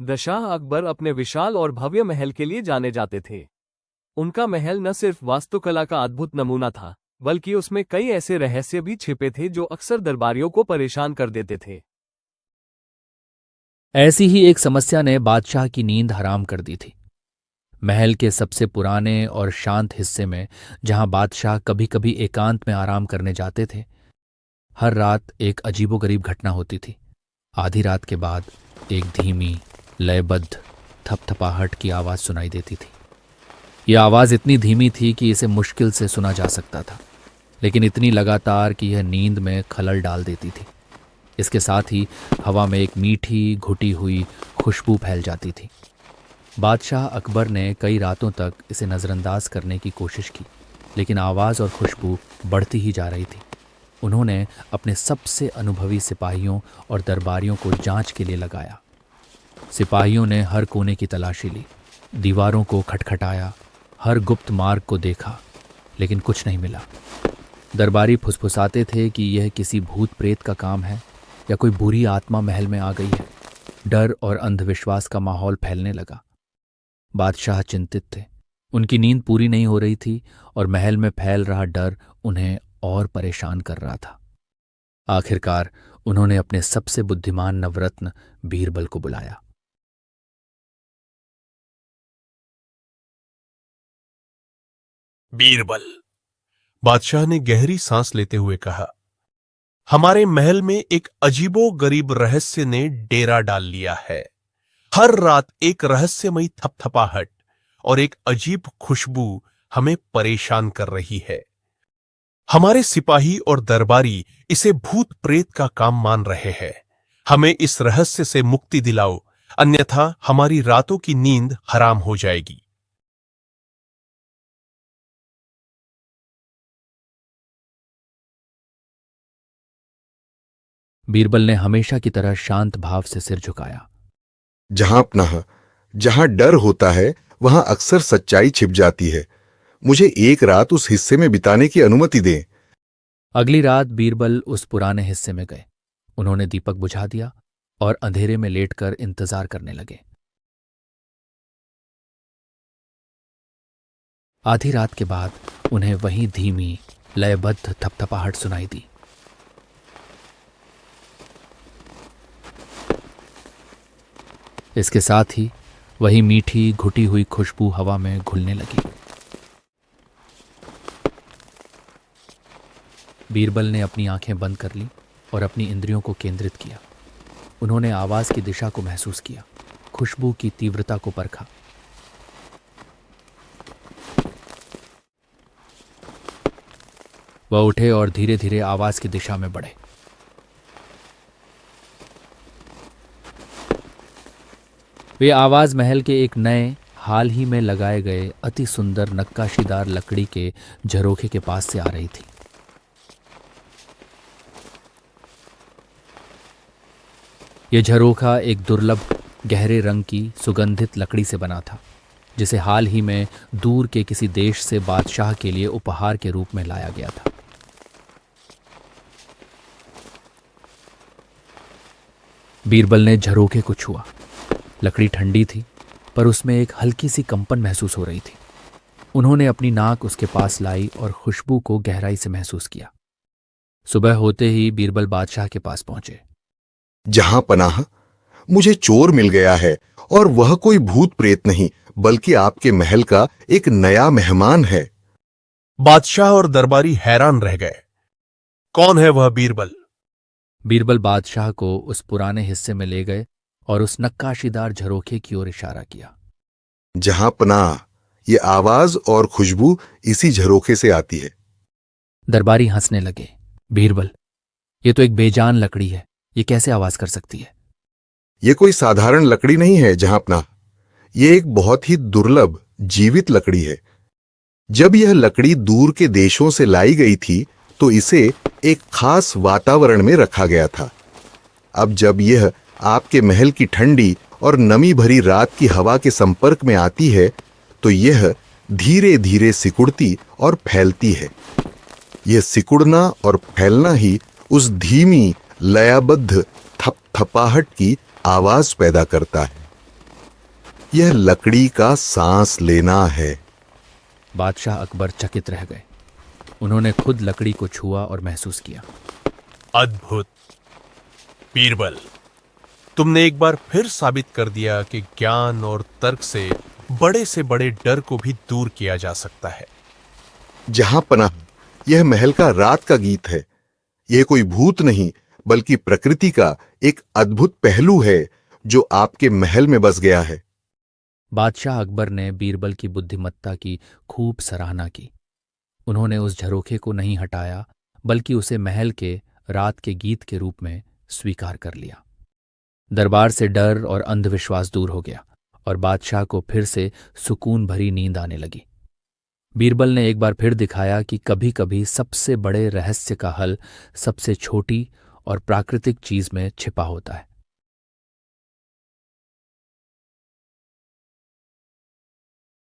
शाह अकबर अपने विशाल और भव्य महल के लिए जाने जाते थे। उनका महल न सिर्फ वास्तुकला का अद्भुत नमूना था, बल्कि उसमें कई ऐसे रहस्य भी छिपे थे जो अक्सर दरबारियों को परेशान कर देते थे। ऐसी ही एक समस्या ने बादशाह की नींद हराम कर दी थी। महल के सबसे पुराने और शांत हिस्से में, जहां बादशाह कभी कभी एकांत में आराम करने जाते थे, हर रात एक अजीबोगरीब घटना होती थी। आधी रात के बाद एक धीमी, लयबद्ध थपथपाहट की आवाज सुनाई देती थी। यह आवाज इतनी धीमी थी कि इसे मुश्किल से सुना जा सकता था, लेकिन इतनी लगातार कि यह नींद में खलल डाल देती थी। इसके साथ ही हवा में एक मीठी, घुटी हुई खुशबू फैल जाती थी। बादशाह अकबर ने कई रातों तक इसे नज़रअंदाज करने की कोशिश की, लेकिन आवाज़ और खुशबू बढ़ती ही जा रही थी। उन्होंने अपने सबसे अनुभवी सिपाहियों और दरबारियों को जांच के लिए लगाया। सिपाहियों ने हर कोने की तलाशी ली, दीवारों को खटखटाया, हर गुप्त मार्ग को देखा, लेकिन कुछ नहीं मिला। दरबारी फुसफुसाते थे कि यह किसी भूत प्रेत का काम है या कोई बुरी आत्मा महल में आ गई है। डर और अंधविश्वास का माहौल फैलने लगा। बादशाह चिंतित थे। उनकी नींद पूरी नहीं हो रही थी और महल में फैल रहा डर उन्हें और परेशान कर रहा था। आखिरकार उन्होंने अपने सबसे बुद्धिमान नवरत्न बीरबल को बुलाया। बीरबल, बादशाह ने गहरी सांस लेते हुए कहा, हमारे महल में एक अजीबो गरीब रहस्य ने डेरा डाल लिया है। हर रात एक रहस्यमयी थपथपाहट और एक अजीब खुशबू हमें परेशान कर रही है। हमारे सिपाही और दरबारी इसे भूत प्रेत का काम मान रहे हैं। हमें इस रहस्य से मुक्ति दिलाओ, अन्यथा हमारी रातों की नींद हराम हो जाएगी। बीरबल ने हमेशा की तरह शांत भाव से सिर झुकाया। जहां डर होता है वहां अक्सर सच्चाई छिप जाती है। मुझे एक रात उस हिस्से में बिताने की अनुमति दें। अगली रात बीरबल उस पुराने हिस्से में गए। उन्होंने दीपक बुझा दिया और अंधेरे में लेटकर इंतजार करने लगे। आधी रात के बाद उन्हें वही धीमी, लयबद्ध थपथपाहट सुनाई दी। इसके साथ ही वही मीठी, घुटी हुई खुशबू हवा में घुलने लगी। बीरबल ने अपनी आंखें बंद कर लीं और अपनी इंद्रियों को केंद्रित किया। उन्होंने आवाज की दिशा को महसूस किया, खुशबू की तीव्रता को परखा। वह उठे और धीरे धीरे आवाज की दिशा में बढ़े। वे आवाज महल के एक नए, हाल ही में लगाए गए अति सुंदर नक्काशीदार लकड़ी के झरोखे के पास से आ रही थी। यह झरोखा एक दुर्लभ, गहरे रंग की सुगंधित लकड़ी से बना था, जिसे हाल ही में दूर के किसी देश से बादशाह के लिए उपहार के रूप में लाया गया था। बीरबल ने झरोखे को छुआ। लकड़ी ठंडी थी, पर उसमें एक हल्की सी कंपन महसूस हो रही थी। उन्होंने अपनी नाक उसके पास लाई और खुशबू को गहराई से महसूस किया। सुबह होते ही बीरबल बादशाह के पास पहुंचे। जहां पनाह, मुझे चोर मिल गया है और वह कोई भूत प्रेत नहीं, बल्कि आपके महल का एक नया मेहमान है। बादशाह और दरबारी हैरान रह गए। कौन है वह बीरबल? बीरबल बादशाह को उस पुराने हिस्से में ले गए और उस नक्काशीदार झरोखे की ओर इशारा किया। जहां पनाह, ये आवाज और खुशबू इसी झरोखे से आती है। दरबारी हंसने लगे। बीरबल, ये तो एक बेजान लकड़ी है, ये कैसे आवाज कर सकती है? ये कोई साधारण लकड़ी नहीं है जहांपनाह, ये एक बहुत ही दुर्लभ जीवित लकड़ी है। जब यह लकड़ी दूर के देशों से लाई गई थी तो इसे एक खास वातावरण में रखा गया था। अब जब यह आपके महल की ठंडी और नमी भरी रात की हवा के संपर्क में आती है तो यह धीरे धीरे सिकुड़ती और फैलती है। यह सिकुड़ना और फैलना ही उस धीमी, लयबद्ध थपथपाहट की आवाज पैदा करता है। यह लकड़ी का सांस लेना है। बादशाह अकबर चकित रह गए। उन्होंने खुद लकड़ी को छुआ और महसूस किया। अद्भुत बीरबल, तुमने एक बार फिर साबित कर दिया कि ज्ञान और तर्क से बड़े डर को भी दूर किया जा सकता है। जहां पनाह, यह महल का रात का गीत है। यह कोई भूत नहीं, बल्कि प्रकृति का एक अद्भुत पहलू है जो आपके महल में बस गया है। बादशाह अकबर ने बीरबल की बुद्धिमत्ता की खूब सराहना की। उन्होंने उस झरोखे को नहीं हटाया, बल्कि उसे महल के रात के गीत के रूप में स्वीकार कर लिया। दरबार से डर और अंधविश्वास दूर हो गया और बादशाह को फिर से सुकून भरी नींद आने लगी। बीरबल ने एक बार फिर दिखाया कि कभी कभी सबसे बड़े रहस्य का हल सबसे छोटी और प्राकृतिक चीज में छिपा होता है।